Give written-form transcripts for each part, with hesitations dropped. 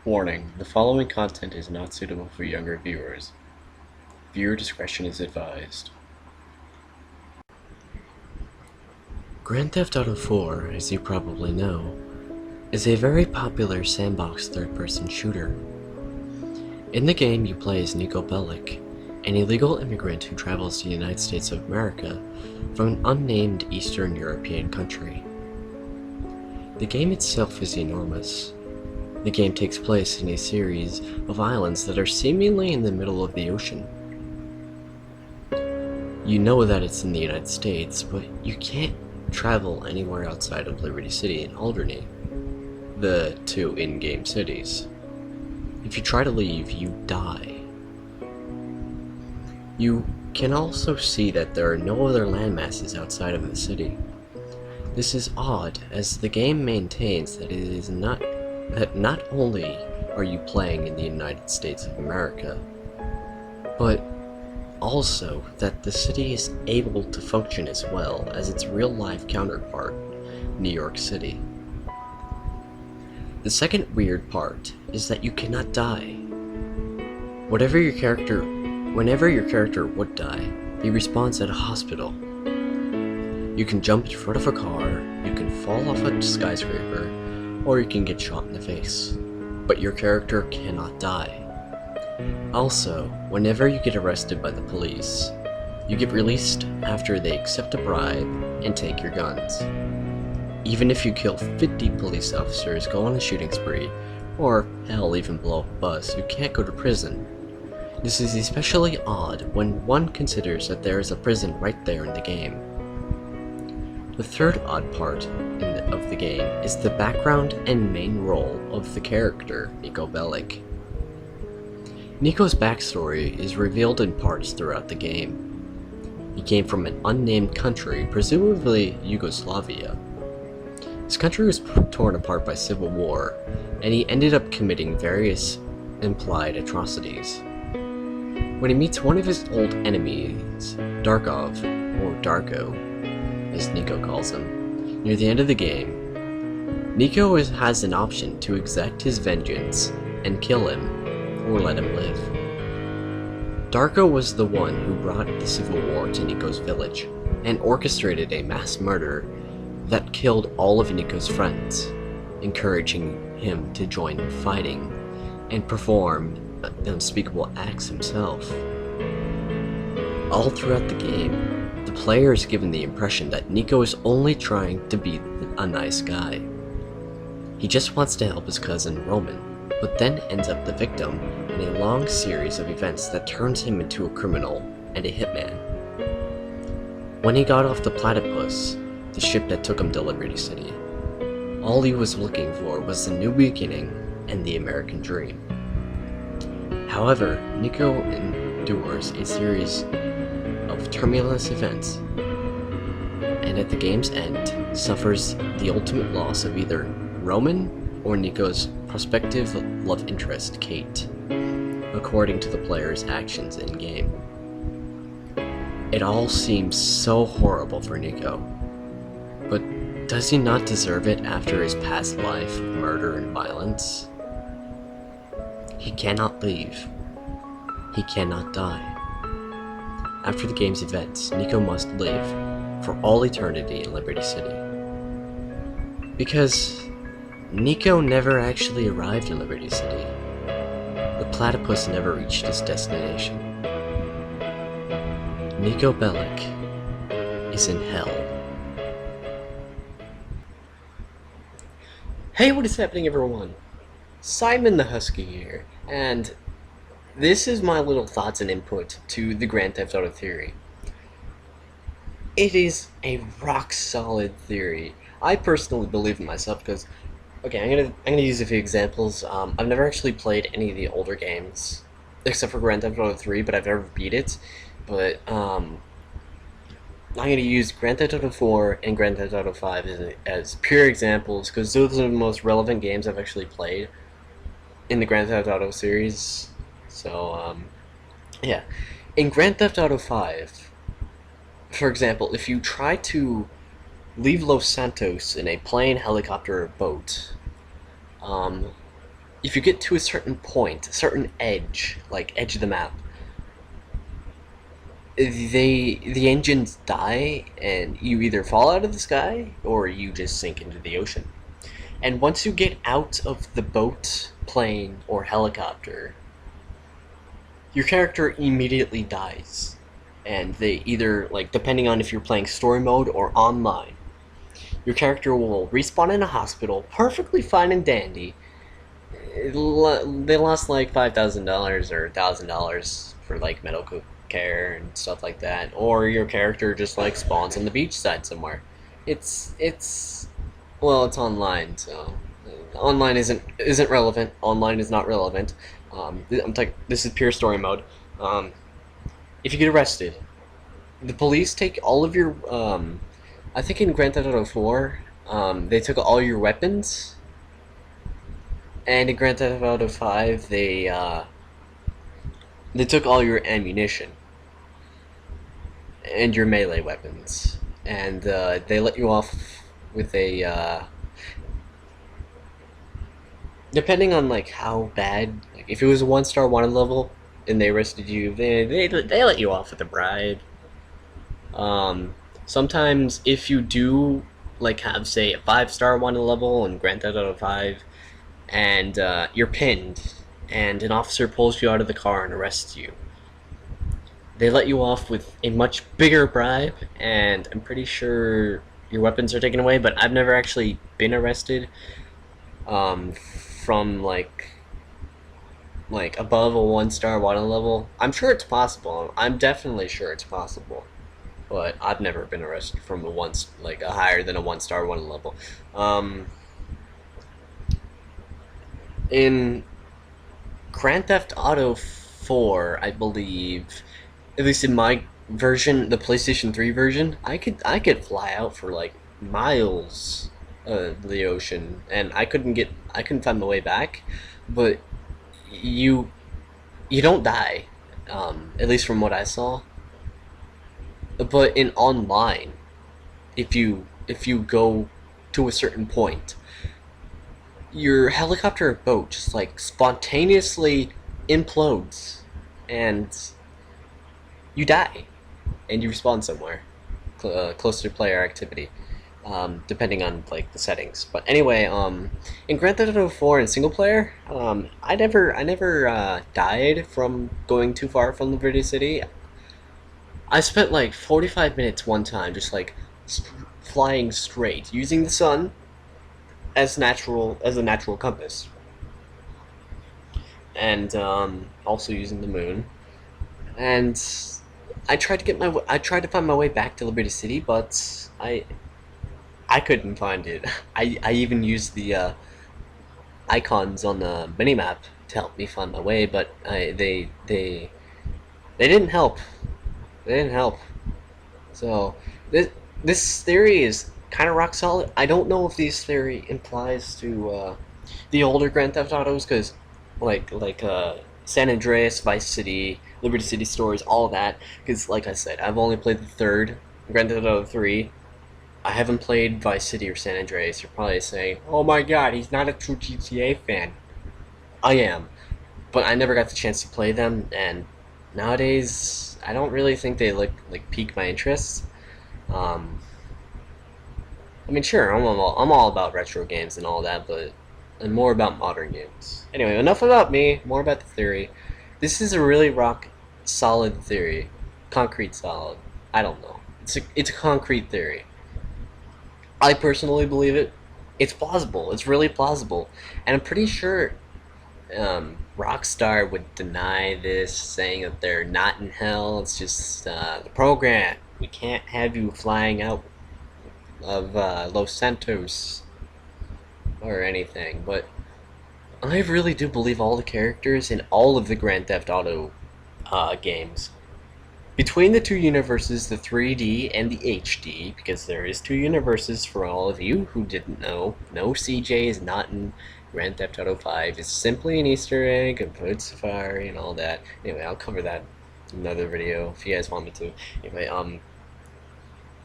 Warning: the following content is not suitable for younger viewers. Viewer discretion is advised. Grand Theft Auto 4, as you probably know, is a very popular sandbox third-person shooter. In the game, you play as Niko Bellic, an illegal immigrant who travels to the United States of America from an unnamed Eastern European country. The game itself is enormous. The game takes place in a series of islands that are seemingly in the middle of the ocean. You know that it's in the United States, but you can't travel anywhere outside of Liberty City and Alderney, the two in-game cities. If you try to leave, you die. You can also see that there are no other landmasses outside of the city. This is odd, as the game maintains that not only are you playing in the United States of America, but also that the city is able to function as well as its real-life counterpart, New York City. The second weird part is that you cannot die. Whenever your character would die, he respawns at a hospital. You can jump in front of a car, you can fall off a skyscraper, or you can get shot in the face, but your character cannot die. Also, whenever you get arrested by the police, you get released after they accept a bribe and take your guns. Even if you kill 50 police officers, go on a shooting spree, or hell, even blow up a bus, you can't go to prison. This is especially odd when one considers that there is a prison right there in the game. The third odd part of the game is the background and main role of the character, Niko Bellic. Niko's backstory is revealed in parts throughout the game. He came from an unnamed country, presumably Yugoslavia. His country was torn apart by civil war, and he ended up committing various implied atrocities. When he meets one of his old enemies, Darkov, or Darko, as Niko calls him, near the end of the game, Niko has an option to exact his vengeance and kill him, or let him live. Darko was the one who brought the civil war to Niko's village, and orchestrated a mass murder that killed all of Niko's friends, encouraging him to join in fighting and perform unspeakable acts himself. All throughout the game, the player is given the impression that Niko is only trying to be a nice guy. He just wants to help his cousin Roman, but then ends up the victim in a long series of events that turns him into a criminal and a hitman. When he got off the Platypus, the ship that took him to Liberty City, all he was looking for was the new beginning and the American dream. However, Niko endures a series of turbulent events, and at the game's end, suffers the ultimate loss of either Roman or Niko's prospective love interest, Kate, according to the player's actions in-game. It all seems so horrible for Niko, but does he not deserve it after his past life of murder and violence? He cannot leave. He cannot die. After the game's events, Niko must live for all eternity in Liberty City. Because Niko never actually arrived in Liberty City. The Platypus never reached its destination. Niko Bellic is in hell. Hey, what is happening, everyone? Simon the Husky here, and this is my little thoughts and input to the Grand Theft Auto theory. It is a rock-solid theory. I personally believe in myself because, okay, I'm gonna use a few examples. I've never actually played any of the older games, except for Grand Theft Auto 3, but I've never beat it. But I'm gonna use Grand Theft Auto 4 and Grand Theft Auto 5 as pure examples because those are the most relevant games I've actually played in the Grand Theft Auto series. So, yeah. In Grand Theft Auto 5, for example, if you try to leave Los Santos in a plane, helicopter, or boat, if you get to a certain point, a certain edge, like edge of the map, the engines die and you either fall out of the sky or you just sink into the ocean. And once you get out of the boat, plane, or helicopter, your character immediately dies. And they either, like, depending on if you're playing story mode or online, your character will respawn in a hospital, perfectly fine and dandy. They lost like $5,000 or $1,000 for like medical care and stuff like that, or your character just like spawns on the beach side somewhere. It's well, it's online, so online isn't relevant. Online is not relevant. This is pure story mode. If you get arrested, the police take all of your I think in Grand Theft Auto 4, they took all your weapons, and in Grand Theft Auto 5, they took all your ammunition and your melee weapons, and they let you off with a depending on like how bad. Like if it was a 1-star wanted level and they arrested you, they let you off with a bribe. Sometimes if you do like have say a 5-star wanted level in Grand Theft Auto 5, and you're pinned, and an officer pulls you out of the car and arrests you, they let you off with a much bigger bribe, and I'm pretty sure your weapons are taken away. But I've never actually been arrested from like above a 1-star wanted level. I'm sure it's possible. I'm definitely sure it's possible. But I've never been arrested from a higher than a 1-star wanted level. In Grand Theft Auto 4, I believe, at least in my version, the PlayStation 3 version, I could fly out for like miles of the ocean, and I couldn't find my way back. But you don't die, at least from what I saw. But in online, if you go to a certain point, your helicopter or boat just like spontaneously implodes, and you die, and you respawn somewhere close to player activity, depending on like the settings. But anyway, in Grand Theft Auto 4 in single player, I never died from going too far from Liberty City. I spent like 45 minutes one time just like flying straight, using the sun as a natural compass, and also using the moon. And I tried to find my way back to Liberty City, but I couldn't find it. I even used the icons on the minimap to help me find my way, but they didn't help. They didn't help. So this theory is kind of rock solid. I don't know if this theory implies to the older Grand Theft Autos, because like San Andreas, Vice City, Liberty City Stories, all that. Because like I said, I've only played the third Grand Theft Auto 3. I haven't played Vice City or San Andreas. You're probably saying, "Oh my God, he's not a true GTA fan." I am, but I never got the chance to play them, and nowadays I don't really think they like pique my interest. I mean, sure, I'm all about retro games and all that, but I'm more about modern games. Anyway, enough about me. More about the theory. This is a really rock solid theory, concrete solid. I don't know. It's a concrete theory. I personally believe it. It's plausible. It's really plausible, and I'm pretty sure Rockstar would deny this, saying that they're not in hell. It's just the program. We can't have you flying out of Los Santos or anything. But I really do believe all the characters in all of the Grand Theft Auto games. Between the two universes, the 3D and the HD, because there is two universes for all of you who didn't know. No, CJ is not in Grand Theft Auto 5. It's simply an Easter egg, a Void Safari, and all that. Anyway, I'll cover that in another video if you guys want me to. Anyway,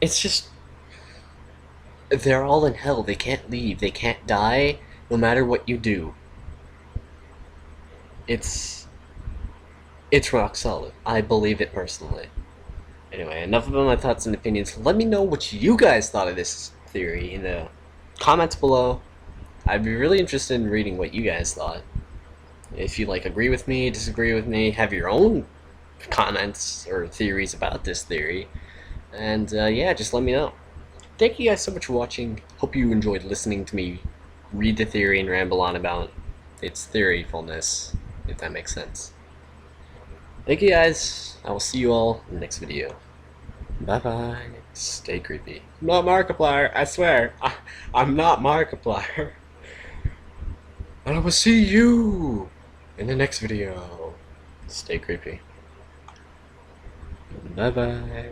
it's just, they're all in hell. They can't leave. They can't die, no matter what you do. it's rock solid. I believe it personally. Anyway, enough about my thoughts and opinions. Let me know what you guys thought of this theory in the comments below. I'd be really interested in reading what you guys thought. If you agree with me, disagree with me, have your own comments or theories about this theory, and yeah, just let me know. Thank you guys so much for watching. Hope you enjoyed listening to me read the theory and ramble on about its theoryfulness, if that makes sense. Thank you guys. I will see you all in the next video. Bye bye. Stay creepy. I'm not Markiplier, I swear. I'm not Markiplier. And I will see you in the next video. Stay creepy. Bye bye.